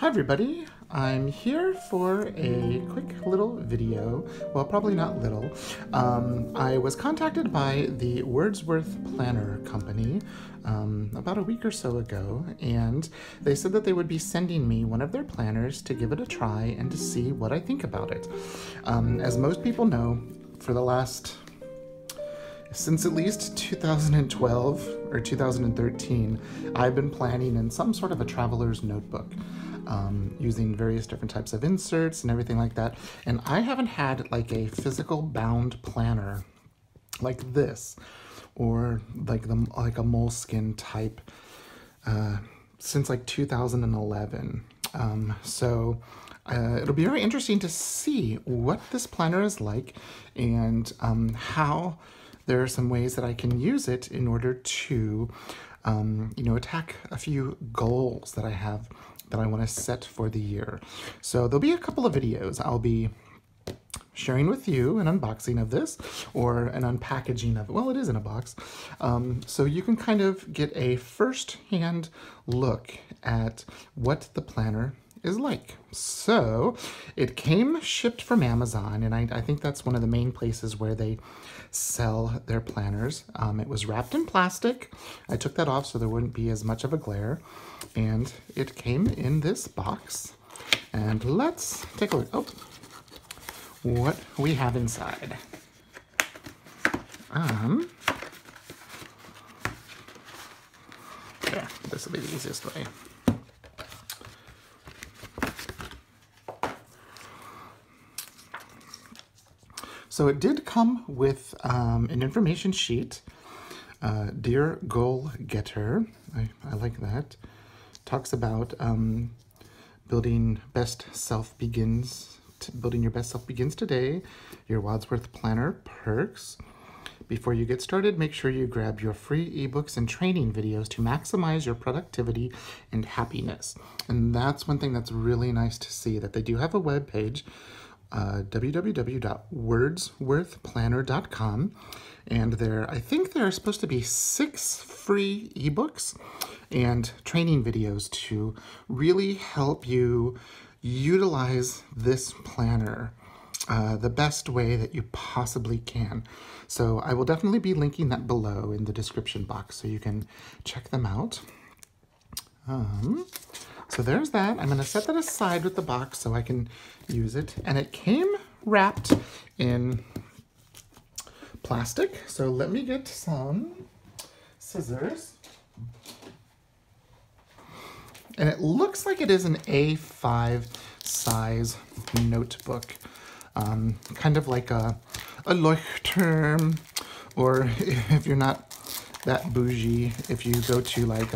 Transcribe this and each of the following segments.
Hi everybody, I'm here for a quick little video. Well, probably not little. I was contacted by the Wordsworth Planner Company about a week or so ago, and they said that they would be sending me one of their planners to give it a try and to see what I think about it. As most people know, for the last since at least 2012 or 2013, I've been planning in some sort of a traveler's notebook, using various different types of inserts and everything like that. And I haven't had like a physical bound planner like this, or like a moleskin type, since like 2011. So it'll be very interesting to see what this planner is like, and how there are some ways that I can use it in order to, attack a few goals that I have that I want to set for the year. So there'll be a couple of videos. I'll be sharing with you an unboxing of this, or an unpackaging of it. Well, it is in a box. So you can kind of get a first-hand look at what the planner is like. So it came shipped from Amazon, and I think that's one of the main places where they sell their planners. It was wrapped in plastic. I took that off so there wouldn't be as much of a glare, and it came in this box. And let's take a look what we have inside. Yeah, this will be the easiest way. So it did come with an information sheet. Dear Goal Getter, I like that. Talks about building your best self begins today. Your Wordsworth Planner perks. Before you get started, make sure you grab your free ebooks and training videos to maximize your productivity and happiness. And that's one thing that's really nice to see, that they do have a web page, www.wordsworthplanner.com, and I think there are supposed to be 6 free ebooks and training videos to really help you utilize this planner the best way that you possibly can. So I will definitely be linking that below in the description box so you can check them out. So there's that. I'm going to set that aside with the box so I can use it. And it came wrapped in plastic. So let me get some scissors. And it looks like it is an A5 size notebook. Kind of like a Leuchtturm, or if you're not that bougie, if you go to like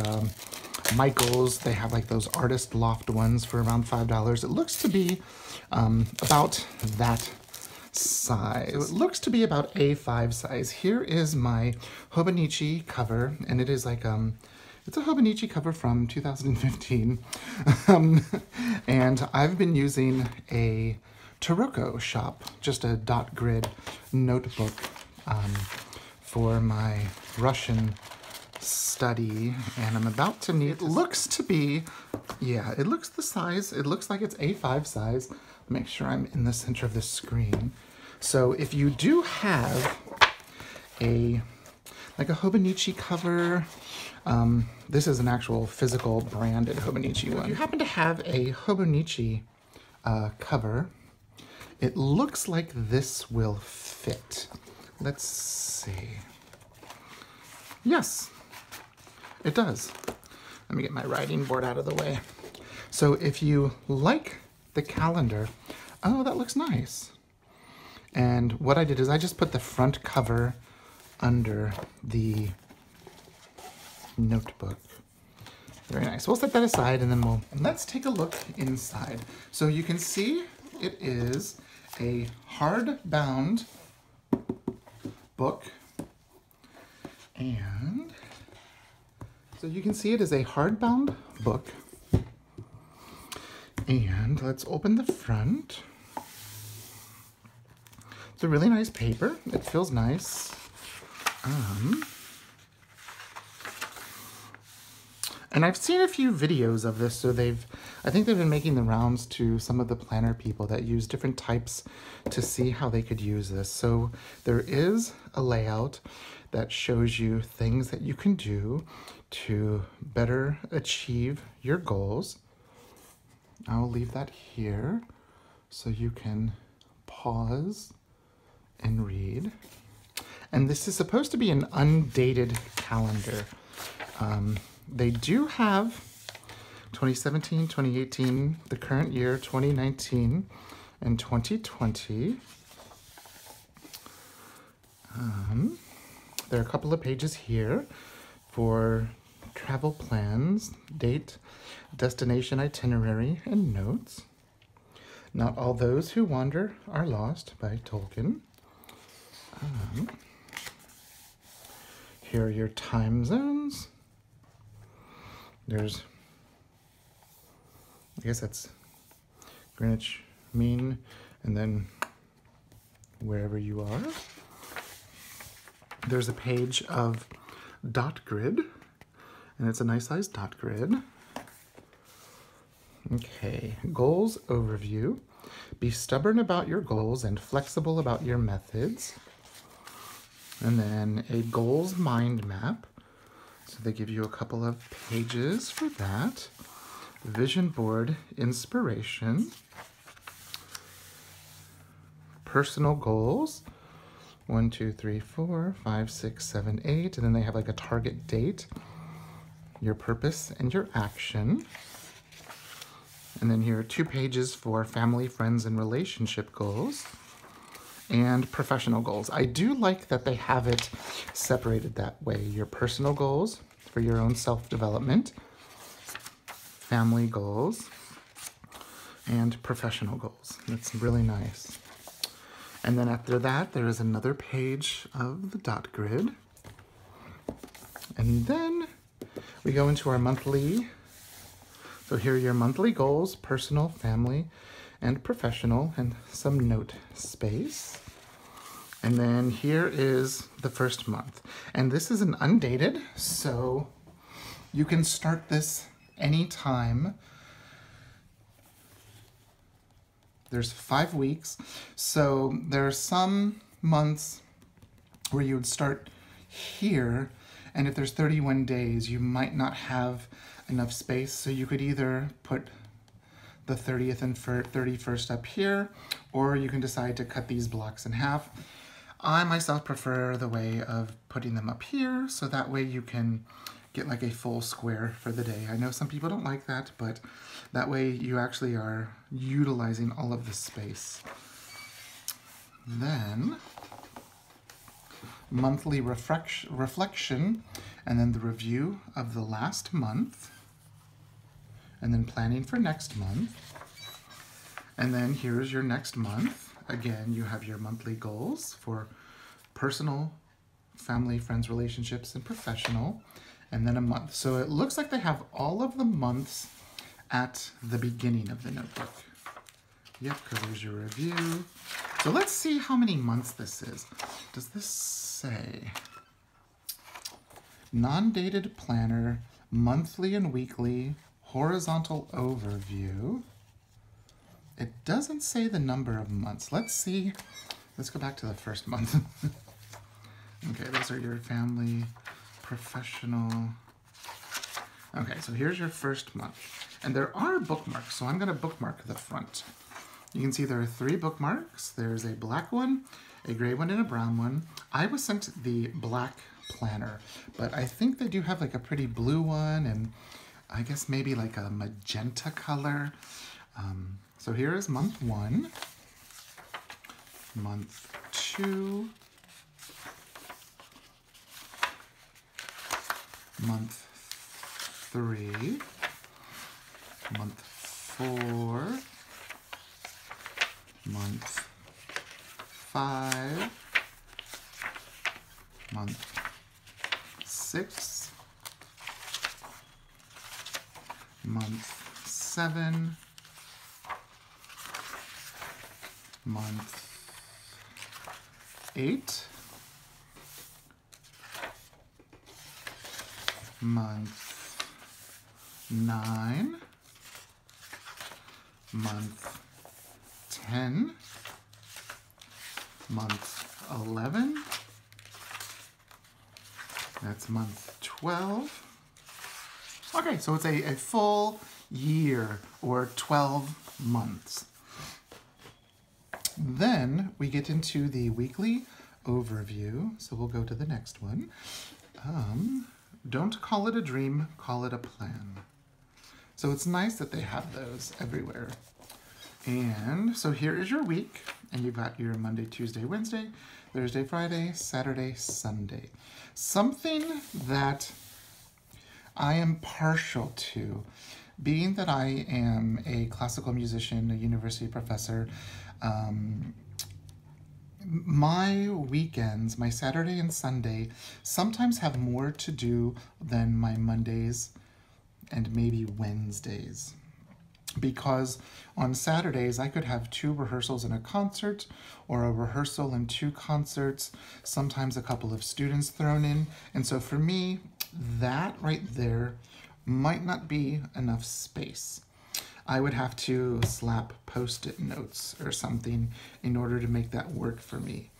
Michael's, they have like those artist loft ones for around $5. It looks to be about that size. So it looks to be about A5 size. Here is my Hobonichi cover, and it is like it's a Hobonichi cover from 2015. And I've been using a Taroko shop, just a dot grid notebook for my Russian study, and I'm about to need, it looks to be, yeah, it looks the size, it looks like it's A5 size. Make sure I'm in the center of the screen. So if you do have like a Hobonichi cover, this is an actual physical branded Hobonichi one. If you happen to have a Hobonichi cover, it looks like this will fit. Let's see. Yes, it does. Let me get my writing board out of the way. So if you like the calendar, oh, that looks nice. And what I did is I just put the front cover under the notebook. Very nice. We'll set that aside, and then let's take a look inside. So you can see it is a hardbound book, and so you can see it is a hardbound book. And let's open the front. It's a really nice paper. It feels nice. And I've seen a few videos of this, so I think they've been making the rounds to some of the planner people that use different types to see how they could use this. So there is a layout that shows you things that you can do to better achieve your goals. I'll leave that here so you can pause and read. And this is supposed to be an undated calendar. They do have 2017, 2018, the current year, 2019, and 2020. There are a couple of pages here for travel plans, date, destination itinerary, and notes. Not All Those Who Wander Are Lost by Tolkien. Here are your time zones. There's, I guess that's Greenwich Mean, and then wherever you are. There's a page of dot grid, and it's a nice size dot grid. Okay, goals overview. Be stubborn about your goals and flexible about your methods. And then a goals mind map. So they give you a couple of pages for that. Vision board inspiration. Personal goals. 1, 2, 3, 4, 5, 6, 7, 8. And then they have like a target date, your purpose, and your action. And then here are 2 pages for family, friends, and relationship goals. And professional goals. I do like that they have it separated that way. Your personal goals for your own self-development, family goals, and professional goals. That's really nice. And then after that, there is another page of the dot grid. And then we go into our monthly. So here are your monthly goals, personal, family, and professional, and some note space. And then here is the first month. And this is an undated, so you can start this anytime. There's 5 weeks, so there are some months where you would start here, and if there's 31 days, you might not have enough space, so you could either put the 30th and 31st up here, or you can decide to cut these blocks in half. I myself prefer the way of putting them up here, so that way you can get like a full square for the day. I know some people don't like that, but that way you actually are utilizing all of the space. Then monthly reflection, and then the review of the last month, and then planning for next month. And then here's your next month. Again, you have your monthly goals for personal, family, friends, relationships, and professional, and then a month. So it looks like they have all of the months at the beginning of the notebook. Yep, because there's your review. So let's see how many months this is. Does this say? Non-dated planner, monthly and weekly, horizontal overview. It doesn't say the number of months. Let's see. Let's go back to the first month. Okay, those are your family, professional. Okay, so here's your first month. And there are bookmarks, so I'm going to bookmark the front. You can see there are 3 bookmarks. There's a black one, a gray one, and a brown one. I was sent the black planner, but I think they do have like a pretty blue one, and I guess maybe like a magenta color. So here is month 1, month 2, month 3, month 4, month 5, month 6, month 7, month 8, month 9, month 10, month 11, that's month 12. Okay, so it's a full year or 12 months. Then we get into the weekly overview. So we'll go to the next one. Don't call it a dream, call it a plan. So it's nice that they have those everywhere. And so here is your week, and you've got your Monday, Tuesday, Wednesday, Thursday, Friday, Saturday, Sunday. Something that I am partial to, being that I am a classical musician, a university professor, my weekends, my Saturday and Sunday, sometimes have more to do than my Mondays and maybe Wednesdays. Because on Saturdays, I could have 2 rehearsals and a concert, or a rehearsal and 2 concerts, sometimes a couple of students thrown in. And so for me, that right there might not be enough space. I would have to slap Post-it notes or something in order to make that work for me.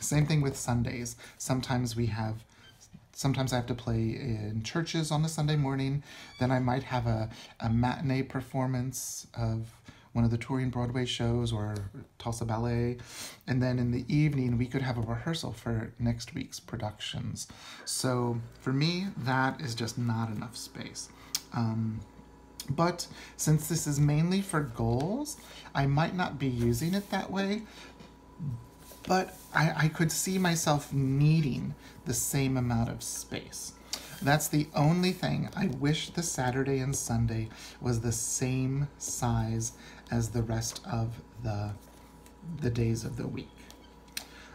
Same thing with Sundays. Sometimes I have to play in churches on a Sunday morning. Then I might have a matinee performance of one of the touring Broadway shows or Tulsa Ballet. And then in the evening, we could have a rehearsal for next week's productions. So for me, that is just not enough space. But since this is mainly for goals, I might not be using it that way, but I could see myself needing the same amount of space. That's the only thing. I wish the Saturday and Sunday was the same size as the rest of the days of the week.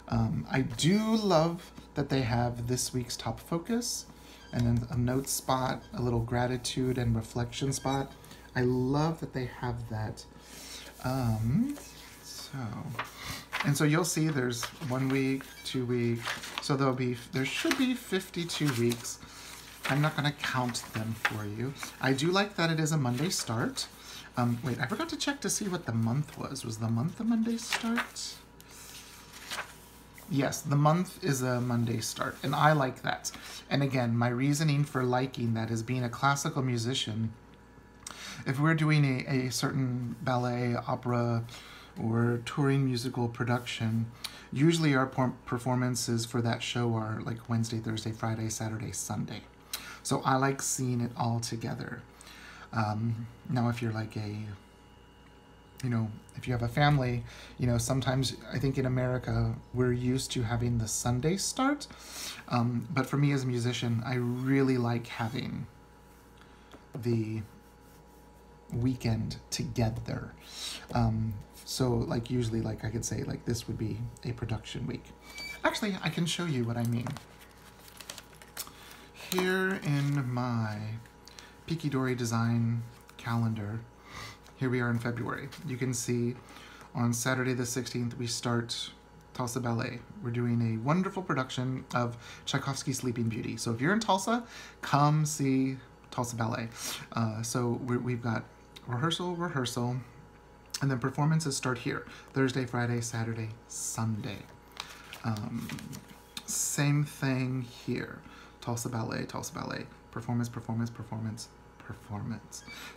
I do love that they have this week's top focus, and then a note spot, a little gratitude and reflection spot. I love that they have that. So you'll see there's 1 week, 2 weeks, so there should be 52 weeks. I'm not gonna count them for you. I do like that it is a Monday start. Wait, I forgot to check to see what the month was. Was the month a Monday start? Yes, the month is a Monday start, and I like that. And again, my reasoning for liking that is being a classical musician. If we're doing a certain ballet, opera, or touring musical production, usually our performances for that show are like Wednesday, Thursday, Friday, Saturday, Sunday. So I like seeing it all together. Now, if you're like if you have a family, sometimes I think in America, we're used to having the Sunday start. But for me as a musician, I really like having the weekend together. So like usually, like I could say like this would be a production week. Actually, I can show you what I mean. Here in my Peaky Dory design calendar, here we are in February. You can see on Saturday the 16th, we start Tulsa Ballet. We're doing a wonderful production of Tchaikovsky's Sleeping Beauty. So if you're in Tulsa, come see Tulsa Ballet. So we've got rehearsal, and then performances start here. Thursday, Friday, Saturday, Sunday. Same thing here. Tulsa Ballet, performance.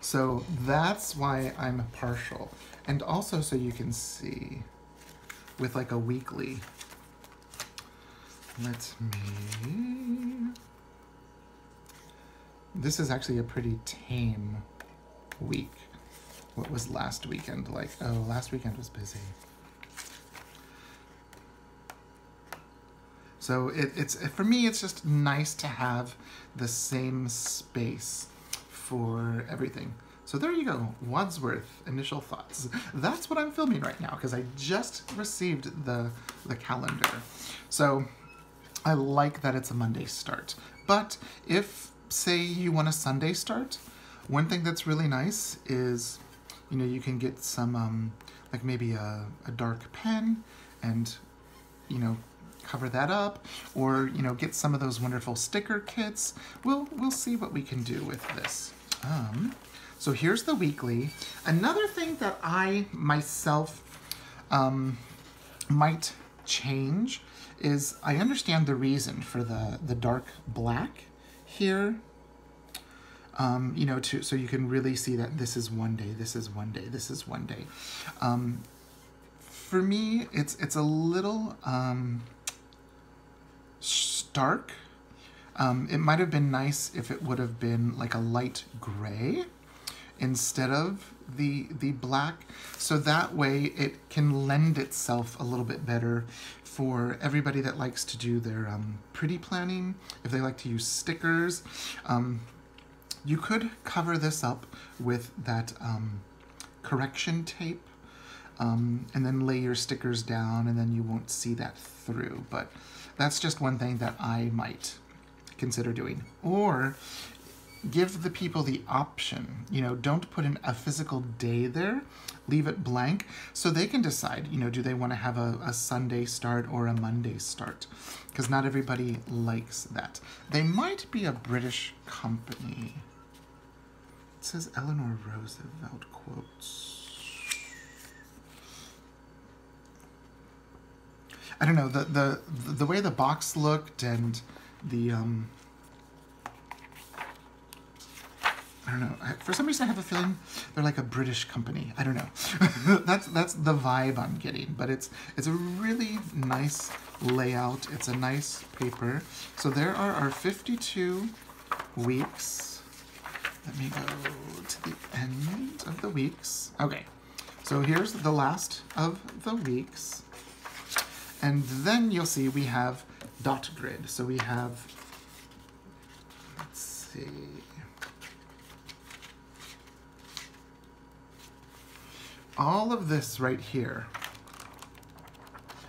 So that's why I'm partial. And also so you can see with like a weekly. This is actually a pretty tame week. What was last weekend like? Oh, last weekend was busy. So it's for me, it's just nice to have the same space for everything. So there you go, Wordsworth, initial thoughts. That's what I'm filming right now because I just received the calendar. So I like that it's a Monday start. But if, say, you want a Sunday start, one thing that's really nice is, you can get some, like maybe a dark pen and, cover that up, or, get some of those wonderful sticker kits. We'll see what we can do with this. So here's the weekly. Another thing that I myself might change is I understand the reason for the dark black here. You know, so you can really see that this is one day, this is one day, this is one day. For me, it's a little stark. It might have been nice if it would have been like a light gray instead of the black, so that way it can lend itself a little bit better for everybody that likes to do their pretty planning. If they like to use stickers, you could cover this up with that correction tape, and then lay your stickers down, and then you won't see that through. But that's just one thing that I might consider doing. Or give the people the option, you know, don't put in a physical day there, leave it blank, so they can decide, you know, do they want to have a Sunday start or a Monday start? Because not everybody likes that. They might be a British company. It says Eleanor Roosevelt quotes. I don't know, the way the box looked and the I don't know. For some reason, I have a feeling they're like a British company. I don't know. that's the vibe I'm getting. But it's a really nice layout. It's a nice paper. So there are our 52 weeks. Let me go to the end of the weeks. Okay. So here's the last of the weeks. And then you'll see we have dot grid. So we have, let's see. All of this right here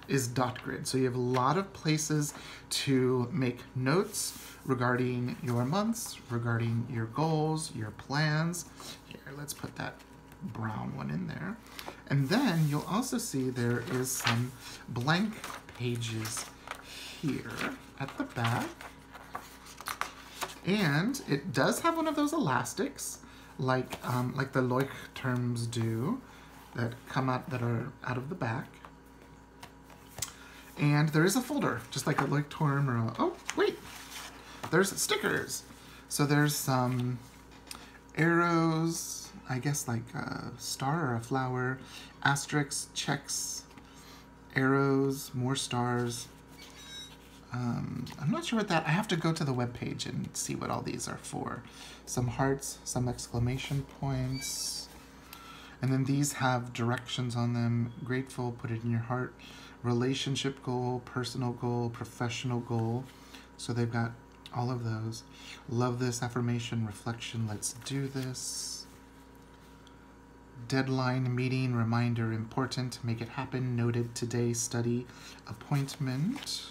is dot grid. So you have a lot of places to make notes regarding your months, regarding your goals, your plans. Here, let's put that brown one in there. And then you'll also see there is some blank pages here at the back. And it does have one of those elastics like the Leuchtturms do, that come out, that are out of the back. And there is a folder, just like a Leuchtturm or a, oh, wait, there's stickers. So there's some arrows, I guess like a star or a flower, asterisks, checks, arrows, more stars. I'm not sure what that, I have to go to the webpage and see what all these are for. Some hearts, some exclamation points. And then these have directions on them. Grateful, put it in your heart. Relationship goal, personal goal, professional goal. So they've got all of those. Love this, affirmation, reflection, let's do this. Deadline, meeting, reminder, important, make it happen, noted, today, study, appointment.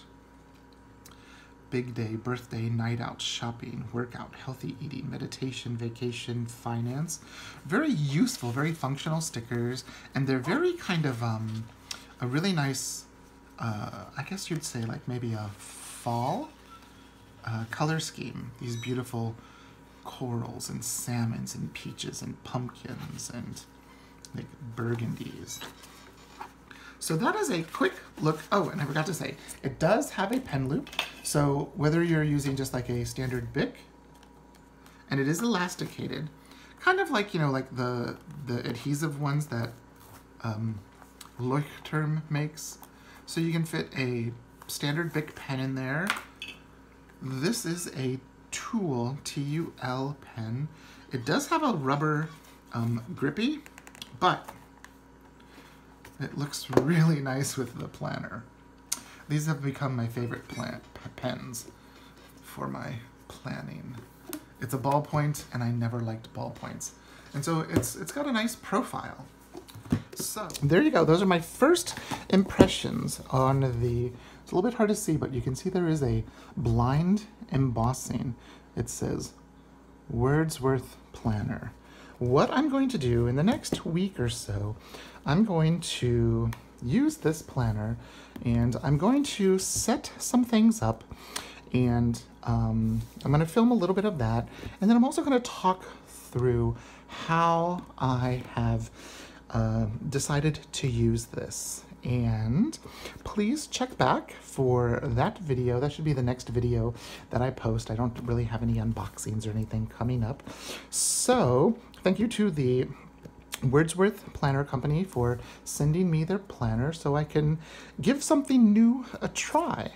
Big day, birthday, night out, shopping, workout, healthy eating, meditation, vacation, finance. Very useful, very functional stickers, and they're very kind of a really nice, I guess you'd say like maybe a fall color scheme. These beautiful corals and salmons and peaches and pumpkins and like burgundies. So that is a quick look. Oh, and I forgot to say, it does have a pen loop. So whether you're using just like a standard Bic, and it is elasticated, kind of like, you know, like the adhesive ones that Leuchtturm makes. So you can fit a standard Bic pen in there. This is a Tool, T-U-L pen. It does have a rubber grippy, but it looks really nice with the planner. These have become my favorite pens for my planning. It's a ballpoint, and I never liked ballpoints. And so it's got a nice profile. So there you go. Those are my first impressions on the, it's a little bit hard to see, but you can see there is a blind embossing. It says Wordsworth Planner. What I'm going to do in the next week or so, I'm going to use this planner and I'm going to set some things up, and I'm going to film a little bit of that, and then I'm also going to talk through how I have decided to use this. And please check back for that video. That should be the next video that I post. I don't really have any unboxings or anything coming up. So thank you to the Wordsworth Planner Company for sending me their planner so I can give something new a try.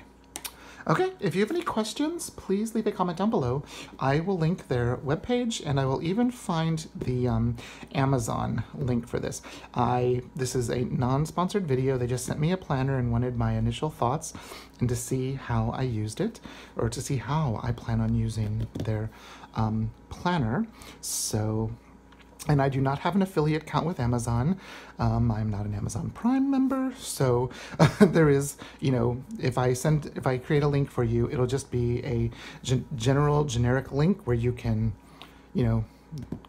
Okay, if you have any questions, please leave a comment down below. I will link their webpage, and I will even find the Amazon link for this. This is a non-sponsored video. They just sent me a planner and wanted my initial thoughts and to see how I used it, or to see how I plan on using their planner. And I do not have an affiliate account with Amazon. I'm not an Amazon Prime member, so there is, you know, if I create a link for you, it'll just be a generic link where you can, you know,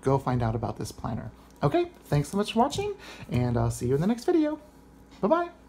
go find out about this planner. Okay, thanks so much for watching, and I'll see you in the next video. Bye-bye.